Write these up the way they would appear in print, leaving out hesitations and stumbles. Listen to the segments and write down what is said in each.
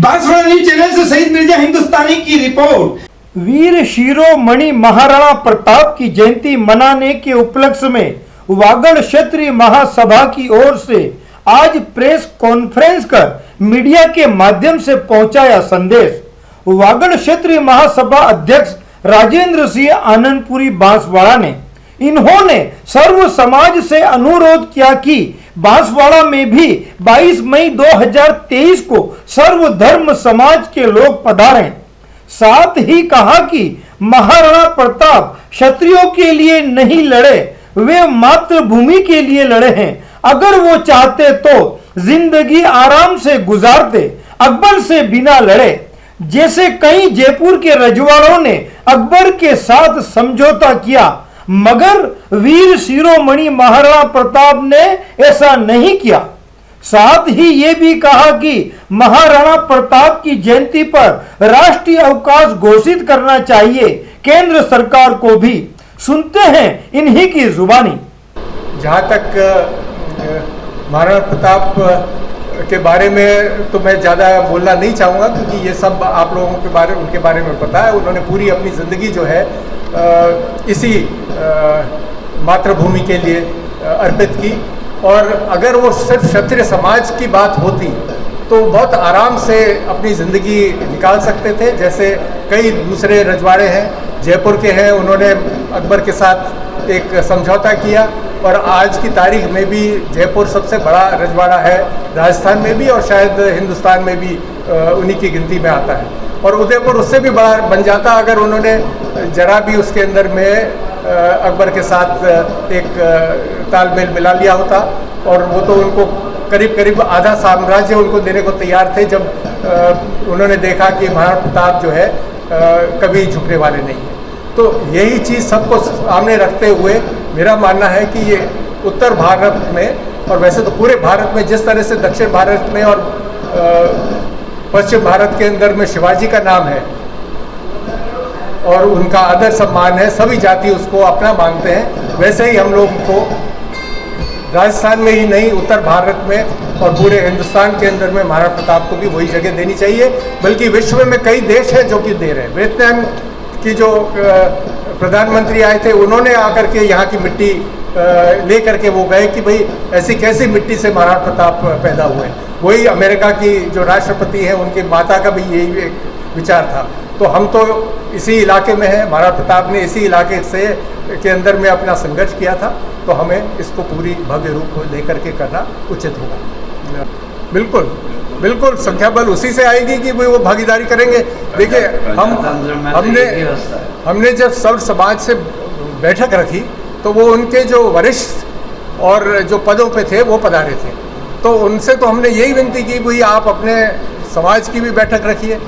Banswara news channel से शहीद मिर्जा हिंदुस्तानी की रिपोर्ट। वीर शिरोमणि महाराणा प्रताप की जयंती मनाने के उपलक्ष्य में वागड़ क्षेत्रीय महासभा की ओर से आज प्रेस कॉन्फ्रेंस कर मीडिया के माध्यम से पहुंचाया संदेश। वागड़ क्षेत्रीय महासभा अध्यक्ष राजेंद्र सिंह आनंदपुरी बांसवाड़ा ने इन्होंने सर्व समाज से अनुरोध किया कि बांसवाड़ा में भी 22 मई 2023 को सर्वधर्म समाज के लोग पधारें। साथ ही कहा कि महाराणा प्रताप क्षत्रियों के लिए नहीं लड़े, वे मातृभूमि के लिए लड़े हैं। अगर वो चाहते तो जिंदगी आराम से गुजारते, अकबर से बिना लड़े। जैसे कई जयपुर के रजवाड़ों ने अकबर के साथ समझौता किया, मगर वीर शिरोमणि महाराणा प्रताप ने ऐसा नहीं किया। साथ ही ये भी कहा कि महाराणा प्रताप की जयंती पर राष्ट्रीय अवकाश घोषित करना चाहिए केंद्र सरकार को भी। सुनते हैं इन्हीं की जुबानी। जहाँ तक महाराणा प्रताप के बारे में तो मैं ज़्यादा बोलना नहीं चाहूँगा, क्योंकि ये सब आप लोगों के उनके बारे में पता है। उन्होंने पूरी अपनी ज़िंदगी जो है इसी मातृभूमि के लिए अर्पित की। और अगर वो सिर्फ क्षत्रिय समाज की बात होती तो बहुत आराम से अपनी ज़िंदगी निकाल सकते थे। जैसे कई दूसरे रजवाड़े हैं, जयपुर के हैं, उन्होंने अकबर के साथ एक समझौता किया और आज की तारीख में भी जयपुर सबसे बड़ा रजवाड़ा है, राजस्थान में भी और शायद हिंदुस्तान में भी उन्हीं की गिनती में आता है। और उदयपुर उससे भी बड़ा बन जाता अगर उन्होंने जरा भी उसके अंदर में अकबर के साथ एक तालमेल मिला लिया होता। और वो तो उनको करीब करीब आधा साम्राज्य उनको देने को तैयार थे, जब उन्होंने देखा कि महाराणा प्रताप जो है कभी झुकने वाले नहीं हैं। तो यही चीज़ सबको सामने रखते हुए मेरा मानना है कि ये उत्तर भारत में और वैसे तो पूरे भारत में जिस तरह से दक्षिण भारत में और पश्चिम भारत के अंदर में शिवाजी का नाम है और उनका आदर सम्मान है, सभी जाति उसको अपना मानते हैं, वैसे ही हम लोग को राजस्थान में ही नहीं उत्तर भारत में और पूरे हिंदुस्तान के अंदर में महाराणा प्रताप को भी वही जगह देनी चाहिए। बल्कि विश्व में कई देश हैं जो कि दे रहे हैं। वियतनाम की जो प्रधानमंत्री आए थे, उन्होंने आकर के यहाँ की मिट्टी ले करके वो गए कि भाई ऐसी कैसी मिट्टी से महाराणा प्रताप पैदा हुए। वही अमेरिका की जो राष्ट्रपति हैं, उनकी माता का भी यही एक विचार था। तो हम तो इसी इलाके में हैं, महाराणा प्रताप ने इसी इलाके से के अंदर में अपना संघर्ष किया था, तो हमें इसको पूरी भव्य रूप को लेकर के करना उचित होगा। बिल्कुल बिल्कुल संख्या बल उसी से आएगी कि वो भागीदारी करेंगे। देखिए हमने जब सर्व समाज से बैठक रखी तो वो उनके जो वरिष्ठ और जो पदों पे थे वो पधारे थे। तो उनसे तो हमने यही विनती की भाई आप अपने समाज की भी बैठक रखिए,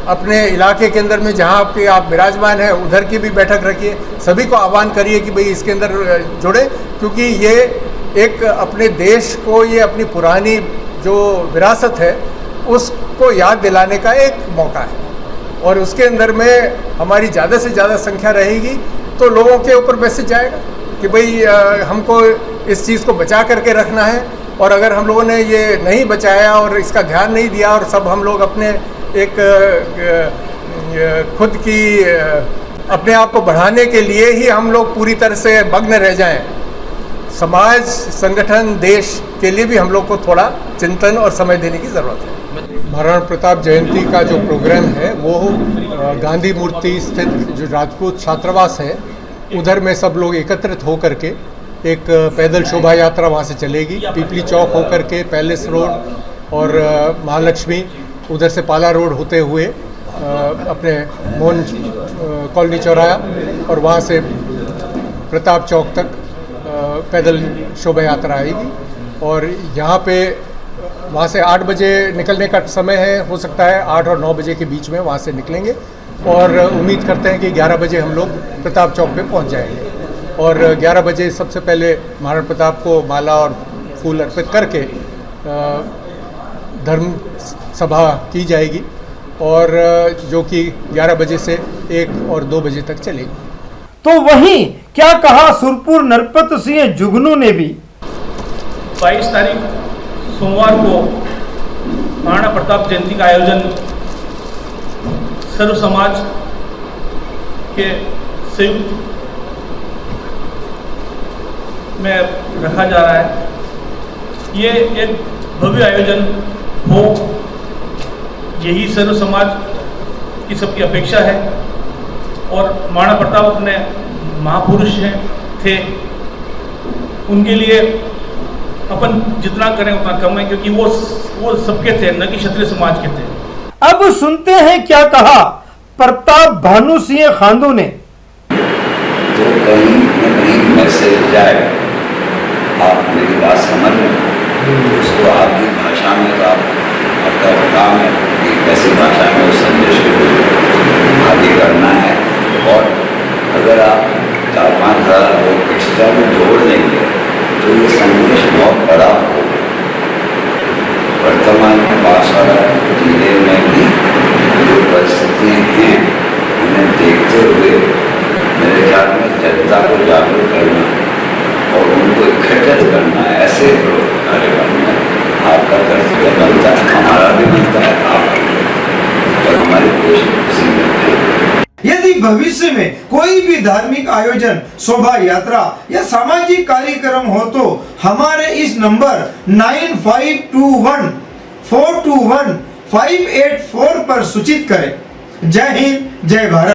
अपने इलाके के अंदर में जहाँ पे आप विराजमान हैं उधर की भी बैठक रखिए, सभी को आह्वान करिए कि भाई इसके अंदर जुड़े, क्योंकि ये एक अपने देश को, ये अपनी पुरानी जो विरासत है उसको याद दिलाने का एक मौका है। और उसके अंदर में हमारी ज़्यादा से ज़्यादा संख्या रहेगी तो लोगों के ऊपर मैसेज जाएगा कि भाई हमको इस चीज़ को बचा करके रखना है। और अगर हम लोगों ने ये नहीं बचाया और इसका ध्यान नहीं दिया और सब हम लोग अपने एक खुद की अपने आप को बढ़ाने के लिए ही हम लोग पूरी तरह से मग्न रह जाएं, समाज, संगठन, देश के लिए भी हम लोग को थोड़ा चिंतन और समय देने की ज़रूरत है। महाराणा प्रताप जयंती का जो प्रोग्राम है वो गांधी मूर्ति स्थित जो राजपूत छात्रावास है उधर में सब लोग एकत्रित हो करके एक पैदल शोभा यात्रा वहाँ से चलेगी। पीपली चौक होकर के पैलेस रोड और महालक्ष्मी, उधर से पाला रोड होते हुए अपने मोहन कॉलोनी चौराहा और वहाँ से प्रताप चौक तक पैदल शोभा यात्रा आएगी। और यहाँ पे वहाँ से 8 बजे निकलने का समय है, हो सकता है 8 और 9 बजे के बीच में वहाँ से निकलेंगे और उम्मीद करते हैं कि 11 बजे हम लोग प्रताप चौक पे पहुँच जाएंगे। और 11 बजे सबसे पहले महाराणा प्रताप को माला और फूल अर्पित करके धर्म सभा की जाएगी और जो कि 11 बजे से 1 और 2 बजे तक चलेगी। तो वहीं क्या कहा सुरपुर नरपत सिंह जुगनू ने भी। 22 तारीख सोमवार को महाराणा प्रताप जयंती का आयोजन सर्व समाज के संयुक्त में रखा जा रहा है। ये एक भव्य आयोजन हो, यही सर्व समाज की सबकी अपेक्षा है। और महाराणा प्रताप अपने महापुरुष थे, उनके लिए अपन जितना करें उतना कम है, क्योंकि वो सबके थे, न कि क्षत्रिय समाज के थे। अब सुनते हैं क्या कहा प्रताप भानु सिंह खांडू ने। तो कहीं न कहीं मैसेज जाए, आप मेरी बात समझ लें, उसको आपकी भाषा में आपका काम है कि कैसी भाषा में उस संदेश को आगे करना है। और अगर आप 4-5 हज़ार लोग एक्स्ट्रा भी जोड़ लेंगे तो ये संदेश बहुत बड़ा होगा। वर्तमान बांसवाड़ा जिले में भी जो परिस्थितियाँ हैं उन्हें देखते हुए मेरे ख्याल में जनता को जागरूक करना और उनको इकट्ठित करना, ऐसे कार्य करना आपका कर्तव्य बनता है, हमारा भी बनता है, आप और हमारी कोशिश है। यदि भविष्य में कोई भी धार्मिक आयोजन, शोभा यात्रा या सामाजिक कार्यक्रम हो तो हमारे इस नंबर 9521 421 584 पर सूचित करें। जय हिंद, जय भारत।